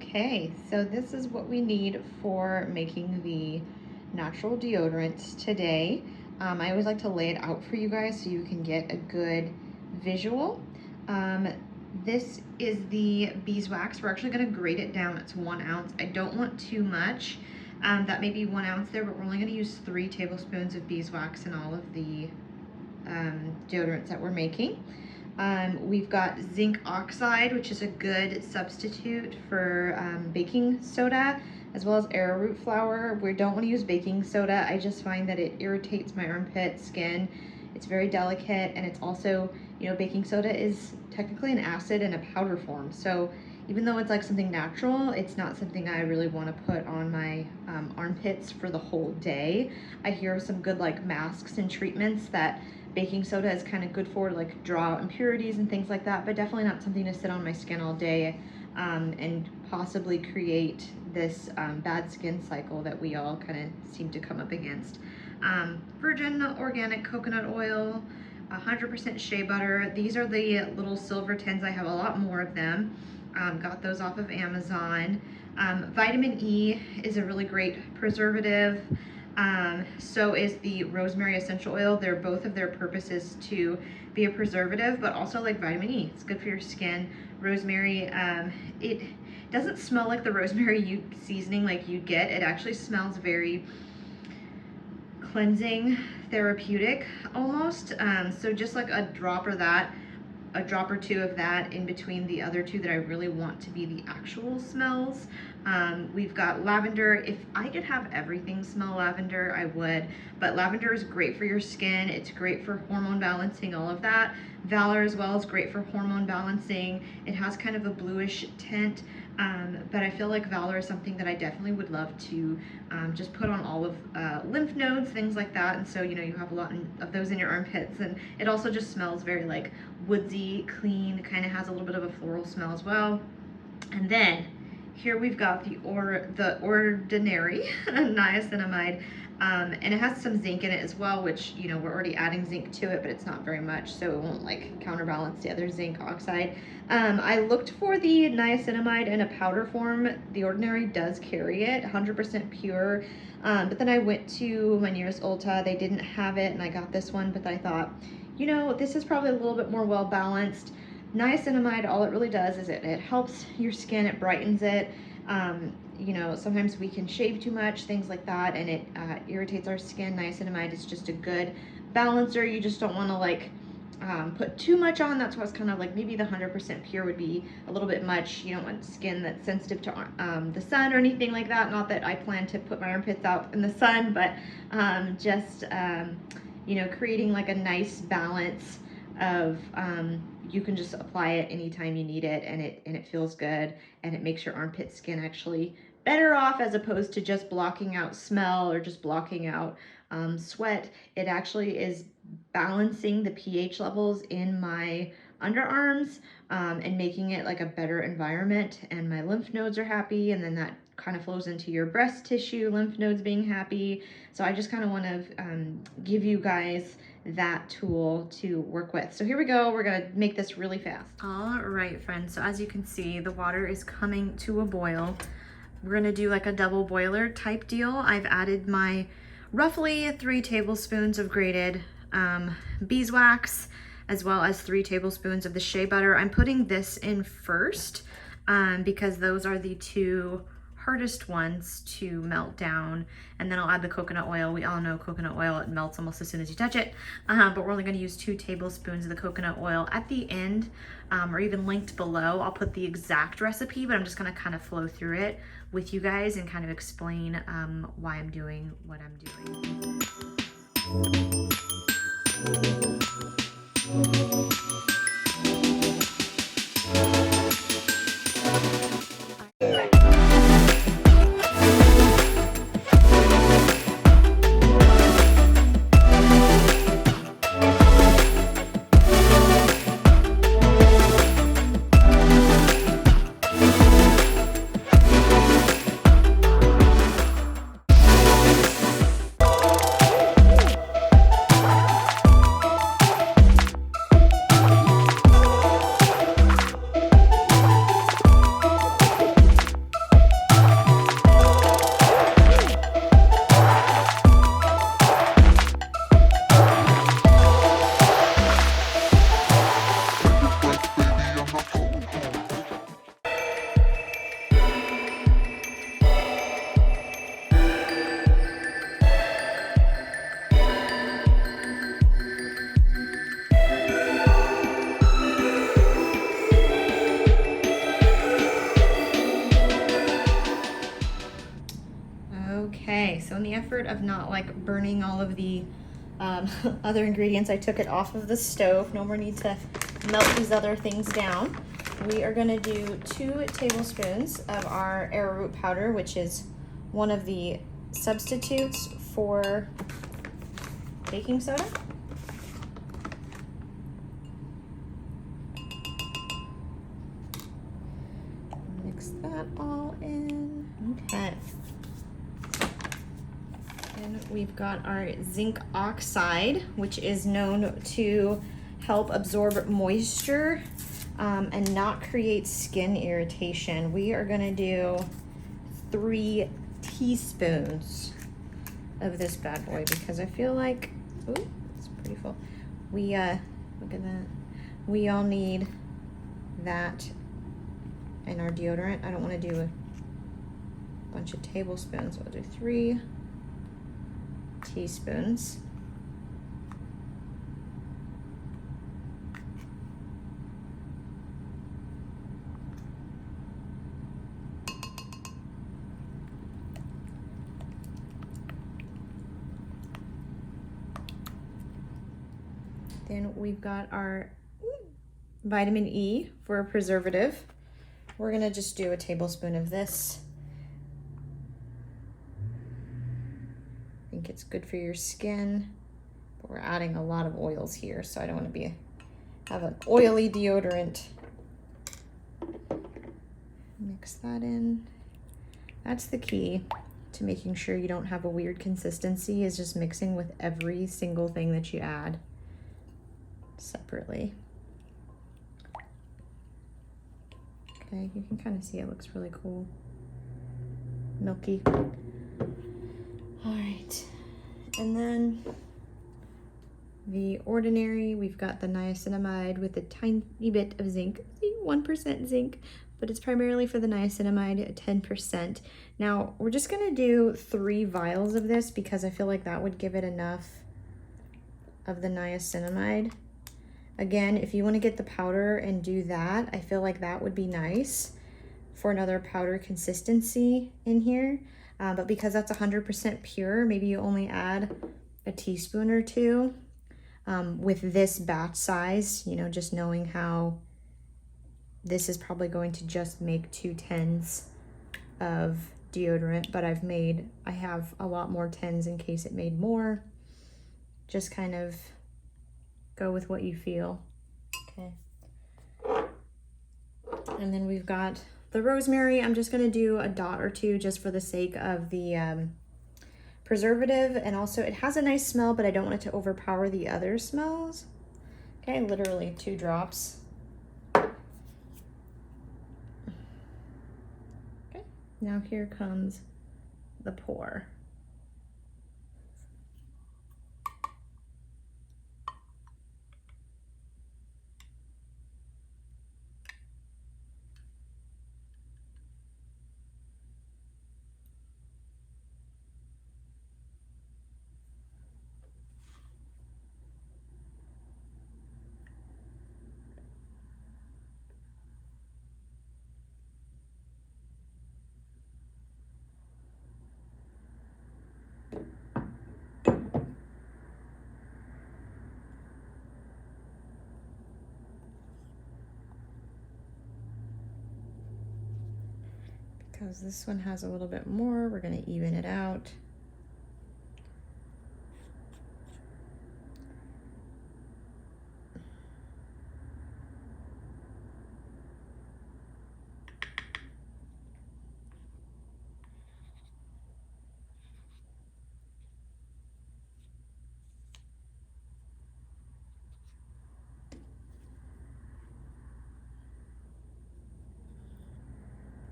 Okay, so this is what we need for making the natural deodorant today. I always like to lay it out for you guys so you can get a good visual. This is the beeswax. We're actually going to grate it down. It's 1 ounce. I don't want too much. That may be 1 ounce there, but we're only going to use 3 tablespoons of beeswax in all of the deodorants that we're making. We've got zinc oxide, which is a good substitute for baking soda, as well as arrowroot flour. We don't want to use baking soda. I just find that it irritates my armpit skin. It's very delicate, and it's also, baking soda is technically an acid in a powder form. So even though it's like something natural, it's not something I really want to put on my armpits for the whole day. I hear some good like masks and treatments that baking soda is kind of good for, like draw out impurities and things like that, but definitely not something to sit on my skin all day and possibly create this bad skin cycle that we all kind of seem to come up against. Virgin organic coconut oil, 100% shea butter. These are the little silver tins. I have a lot more of them. Got those off of Amazon. Vitamin E is a really great preservative. So is the rosemary essential oil. Both of their purposes to be a preservative, but also like vitamin E. It's good for your skin. Rosemary, it doesn't smell like the rosemary seasoning like you get. It actually smells very cleansing, therapeutic almost. So just like a drop or two of that in between the other two that I really want to be the actual smells. We've got lavender. If I could have everything smell lavender, I would, but lavender is great for your skin. It's great for hormone balancing, all of that. Valor as well is great for hormone balancing. It has kind of a bluish tint, but I feel like Valor is something that I definitely would love to just put on all of lymph nodes, things like that. And so, you have a lot of those in your armpits, and it also just smells very like woodsy, clean, kind of has a little bit of a floral smell as well. And then here we've got the ordinary niacinamide, and it has some zinc in it as well, which, we're already adding zinc to it, but it's not very much, so it won't like counterbalance the other zinc oxide. I looked for the niacinamide in a powder form. The Ordinary does carry it, 100% pure, but then I went to my nearest Ulta. They didn't have it, and I got this one, but I thought, this is probably a little bit more well balanced. Niacinamide, all it really does is it helps your skin, it brightens it. Sometimes we can shave too much, things like that, and it irritates our skin. Niacinamide is just a good balancer. You just don't want to like put too much on. That's why it's kind of like maybe the 100% pure would be a little bit much. You don't want skin that's sensitive to the sun or anything like that. Not that I plan to put my armpits out in the sun, but just creating like a nice balance of you can just apply it anytime you need it, and it feels good, and it makes your armpit skin actually better off, as opposed to just blocking out smell or just blocking out sweat. It actually is balancing the pH levels in my underarms and making it like a better environment, and my lymph nodes are happy, and then that kind of flows into your breast tissue, lymph nodes being happy. So I just kind of want to give you guys that tool to work with. So here we go. We're gonna make this really fast. All right, friends. So as you can see, the water is coming to a boil. We're gonna do like a double boiler type deal. I've added my roughly 3 tablespoons of grated beeswax, as well as 3 tablespoons of the shea butter. I'm putting this in first because those are the 2 hardest ones to melt down, and then I'll add the coconut oil. We all know coconut oil, it melts almost as soon as you touch it, but we're only going to use 2 tablespoons of the coconut oil. At the end, or even linked below, I'll put the exact recipe, but I'm just going to kind of flow through it with you guys and kind of explain why I'm doing what I'm doing. in the effort of not like burning all of the other ingredients, I took it off of the stove. No more need to melt these other things down. We are gonna do 2 tablespoons of our arrowroot powder, which is one of the substitutes for baking soda. Mix that all in. Okay. And we've got our zinc oxide, which is known to help absorb moisture and not create skin irritation. We are gonna do 3 teaspoons of this bad boy because I feel like, ooh, it's pretty full. We, look at that. We all need that in our deodorant. I don't wanna do a bunch of tablespoons, so I'll do 3 teaspoons. Then we've got our vitamin E for a preservative. We're gonna just do a tablespoon of this. I think it's good for your skin, but we're adding a lot of oils here, so I don't want to have an oily deodorant. Mix that in. That's the key to making sure you don't have a weird consistency, is just mixing with every single thing that you add separately. Okay, you can kind of see it looks really cool. Milky. All right, and then the ordinary, we've got the niacinamide with a tiny bit of zinc, 1% zinc, but it's primarily for the niacinamide, 10%. Now, we're just gonna do 3 vials of this because I feel like that would give it enough of the niacinamide. Again, if you wanna get the powder and do that, I feel like that would be nice for another powder consistency in here. But because that's 100% pure, maybe you only add a teaspoon or 2 with this batch size, you know, just knowing how this is probably going to just make 2 tins of deodorant, but I have a lot more tins in case it made more. Just kind of go with what you feel. Okay. And then we've got the rosemary. I'm just gonna do a dot or 2 just for the sake of the preservative, and also it has a nice smell, but I don't want it to overpower the other smells. Okay, literally 2 drops. Okay, now here comes the pour. Because this one has a little bit more, we're gonna even it out.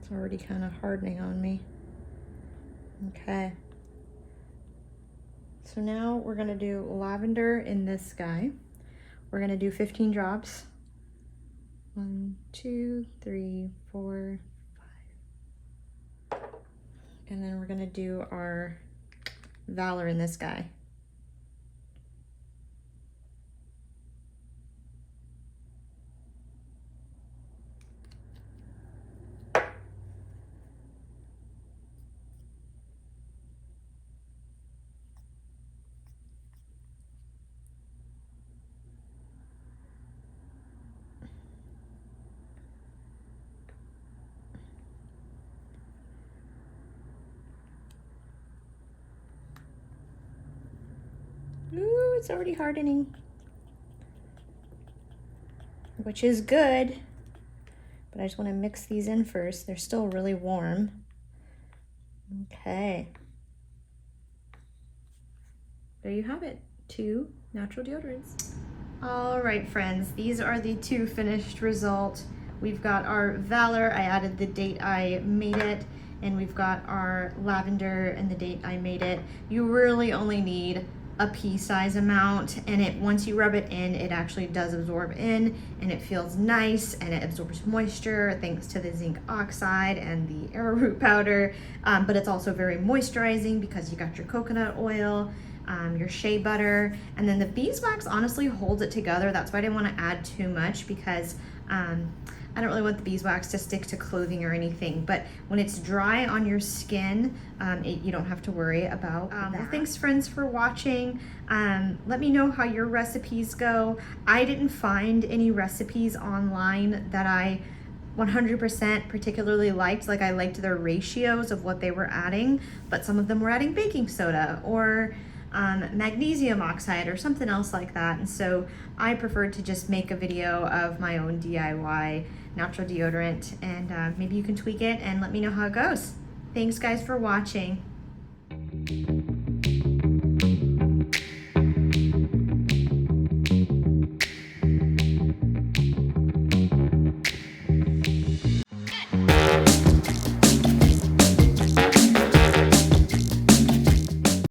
It's already kind of hardening on me. Okay. So now we're gonna do lavender in this guy. We're gonna do 15 drops. 1, 2, 3, 4, 5. And then we're gonna do our Valor in this guy. it's already hardening, which is good, but I just want to mix these in first. They're still really warm. Okay. There you have it, 2 natural deodorants. All right, friends, these are the 2 finished results. We've got our Valor, I added the date I made it, and we've got our Lavender and the date I made it. You really only need a pea-size amount, and once you rub it in, it actually does absorb in, and it feels nice, and it absorbs moisture thanks to the zinc oxide and the arrowroot powder, but it's also very moisturizing because you got your coconut oil, your shea butter, and then the beeswax honestly holds it together. That's why I didn't want to add too much, because I don't really want the beeswax to stick to clothing or anything, but when it's dry on your skin, you don't have to worry about that. Well, thanks friends for watching. Let me know how your recipes go. I didn't find any recipes online that I 100% particularly liked. Like, I liked their ratios of what they were adding, but some of them were adding baking soda or magnesium oxide or something else like that. And so I preferred to just make a video of my own DIY natural deodorant, and maybe you can tweak it and let me know how it goes. Thanks guys for watching.